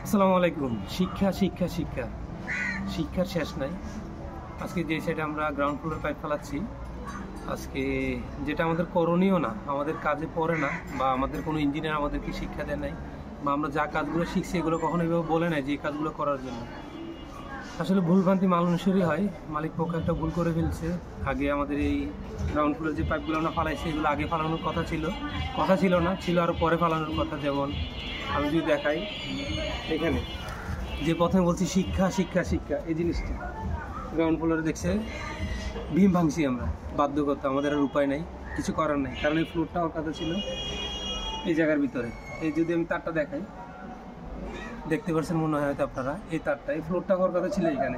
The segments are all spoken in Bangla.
আসসালামু আলাইকুম। শিক্ষা শিক্ষা শিক্ষা শিক্ষার শেষ নাই। আজকে যে সাইডে আমরা গ্রাউন্ড ফ্লোরে পাইপ ফেলাচ্ছি, আজকে যেটা আমাদের করণীয় না, আমাদের কাজে পড়ে না, বা আমাদের কোনো ইঞ্জিনিয়ার আমাদেরকে শিক্ষা দেয় নাই, বা আমরা যা কাজগুলো শিখছি এগুলো কখনো এভাবে বলে নাই যে এই কাজগুলো করার জন্য। আসলে ভুলভ্রান্তি মানুষেরই হয়। মালিক পক্ষ একটা ভুল করে ফেলছে। আগে আমাদের এই গ্রাউন্ড ফ্লোরে যে পাইপগুলো আমরা ফালাইছি এগুলো আগে ফালানোর কথা ছিল না, ছিল আরও পরে ফালানোর কথা। যেমন আমি যদি দেখাই, এখানে যে প্রথমে বলছি শিক্ষা শিক্ষা শিক্ষা, এই জিনিসটা গ্রাউন্ড ফ্লোরে দেখছে ভীম ভাঙছি আমরা, বাধ্যগত, আমাদের আর উপায় নাই, কিছু করার নাই। কারণ এই ফ্লোরটা ওর কথা ছিল এই জায়গার ভিতরে। এই যদি আমি তারটা দেখাই, দেখতে পাচ্ছেন মনে হয় হয়তো আপনারা, এই তারটা, এই ফ্লোরটা হওয়ার কথা ছিল এখানে।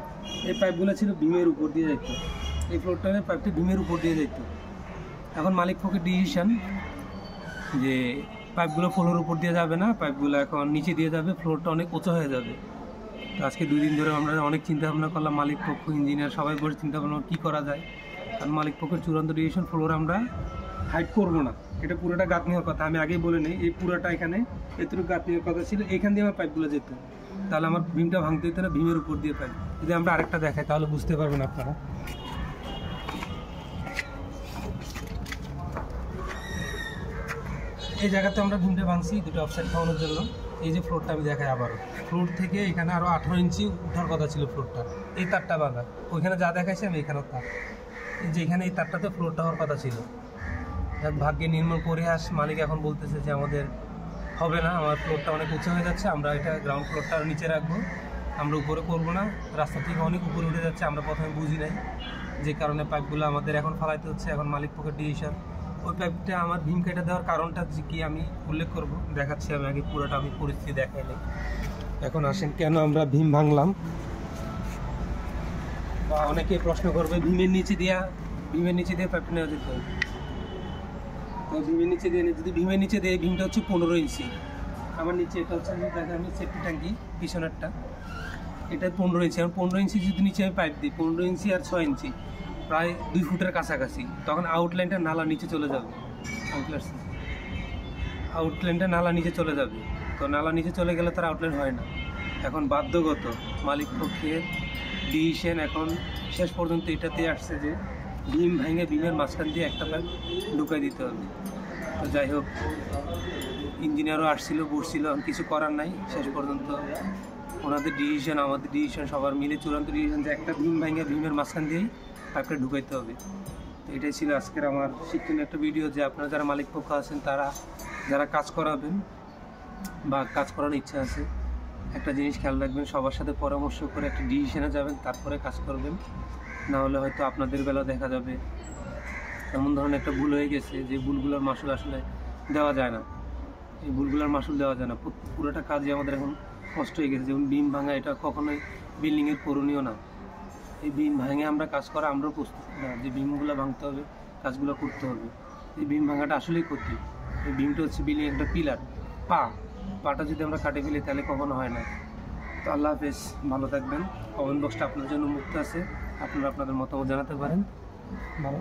এই পাইপগুলো ছিল ভীমের উপর দিয়ে যেত, এই ফ্লোরটা পাইপটা ভীমের উপর দিয়ে যেত। এখন মালিক পক্ষের ডিসিশন যে পাইপগুলো ফ্লোরের উপর দিয়ে যাবে না, পাইপগুলো এখন নিচে দিয়ে যাবে, ফ্লোরটা অনেক উঁচু হয়ে যাবে। তো আজকে 2 দিন ধরে আমরা অনেক চিন্তা ভাবনা করলাম, মালিক পক্ষ, ইঞ্জিনিয়ার সবাই বসে চিন্তা ভাবনা কী করা যায়। কারণ মালিক পক্ষের চূড়ান্ত ডিসিশন ফ্লোর আমরা হাইট করবো না, এটা পুরোটা গাঁথনি হওয়ার কথা। আমি আগেই বলে নিই, এই পুরোটা এখানে এতটুকু গাঁথনি হওয়ার কথা ছিল, এখান দিয়ে আমার পাইপগুলো যেত, তাহলে আমার ভীমটা ভাঙতে হতো না, ভীমের উপর দিয়ে পাইপ। যদি আমরা আরেকটা দেখাই তাহলে বুঝতে পারবেন আপনারা। এই জায়গাতে আমরা ভীমটা ভাঙছি দুটো অফসাইড খাওয়ানোর জন্য। এই যে ফ্লোরটা আমি দেখাই আবারও, ফ্লোর থেকে এখানে আরও 18 ইঞ্চি উঠার কথা ছিল ফ্লোরটা, এই তারটা বাঁধা, ওইখানে যা দেখাইছি আমি এখানেও তার, এই যে এখানে এই তারটাতে ফ্লোরটা হওয়ার কথা ছিল। ভাগ্যে নির্মল পরিহাস, মালিক এখন বলতেছে যে আমাদের হবে না, আমার ফ্লোরটা অনেক উঁচু হয়ে যাচ্ছে, আমরা এটা গ্রাউন্ড ফ্লোরটা নিচে রাখবো, আমরা উপরে করবো না, রাস্তা থেকে অনেক উপরে উঠে যাচ্ছে। আমরা প্রথমে বুঝি নাই, যে কারণে পাইপগুলো আমাদের এখন ফালাইতে হচ্ছে। এখন মালিক পক্ষের ডিসিশন, ওই পাইপটা আমার ভীম কেটে দেওয়ার কারণটা কি আমি উল্লেখ করব, দেখাচ্ছি আমি আগে পুরোটা, আমি পরিস্থিতি দেখাই নিই। এখন আসেন কেন আমরা ভীম ভাঙলাম, বা অনেকে প্রশ্ন করবে ভীমের নিচে দিয়ে পাইপটা নেওয়া যেত। তো ভীমের নিচে দিয়ে, যদি ভীমের নিচে দিয়ে, ভীমটা হচ্ছে 15 ইঞ্চি, আমার নিচে এটা হচ্ছে আমি সেফটি ট্যাঙ্কি পিছনেরটা, এটা 15 ইঞ্চি। এখন 15 ইঞ্চি যদি নিচে আমি পাইপ দিই, 15 ইঞ্চি আর 6 ইঞ্চি, প্রায় 2 ফুটের কাছাকাছি, তখন আউটলাইনটা নালা নিচে চলে যাবে, আউটলাইনটা নালা নিচে চলে যাবে। তো নালা নিচে চলে গেলে তার আউটলাইন হয় না। এখন বাধ্যগত মালিক পক্ষের ডিসিশন এখন শেষ পর্যন্ত এটাতে আসছে যে ভীম ভেঙে ভীমের মাঝখান দিয়ে একটা পাইপ ঢুকাই দিতে হবে। তো যাই হোক, ইঞ্জিনিয়ারও আসছিল, বসছিল, কিছু করার নাই। শেষ পর্যন্ত ওনাদের ডিসিশন, আমাদের ডিসিশন, সবার মিলে চূড়ান্ত ডিসিশন যে একটা ভীম ভেঙে ভীমের মাঝখান দিয়েই পাইপটা ঢুকাইতে হবে। তো এটাই ছিল আজকের আমার শিক্ষণীয় একটা ভিডিও, যে আপনারা যারা মালিক পক্ষ আছেন, তারা যারা কাজ করাবেন বা কাজ করার ইচ্ছা আছে, একটা জিনিস খেয়াল রাখবেন, সবার সাথে পরামর্শ করে একটা ডিসিশনে যাবেন, তারপরে কাজ করবেন। না হলে হয়তো আপনাদের বেলা দেখা যাবে এমন ধরনের একটা ভুল হয়ে গেছে যে ভুলগুলোর মাসুল আসলে দেওয়া যায় না, এই ভুলগুলোর মাসুল দেওয়া যায় না। পুরোটা কাজই আমাদের এখন কষ্ট হয়ে গেছে। যেমন বিম ভাঙা, এটা কখনোই বিল্ডিংয়ের করণীয় না। এই বিম ভাঙে আমরা কাজ করা আমরাও প্রস্তুত না, যে বিমগুলো ভাঙতে হবে, কাজগুলো করতে হবে। এই বিম ভাঙাটা আসলেই ক্ষতি। এই বিমটা হচ্ছে বিল্ডিং একটা পিলার, পাটা যদি আমরা কাটে ফেলি তাহলে কখনো হয় না। তো আল্লাহ হাফেজ, ভালো থাকবেন। কমেন্ট বক্সটা আপনার জন্য মুক্ত আছে, আপনারা আপনাদের মতামত জানাতে পারেন। ভালো।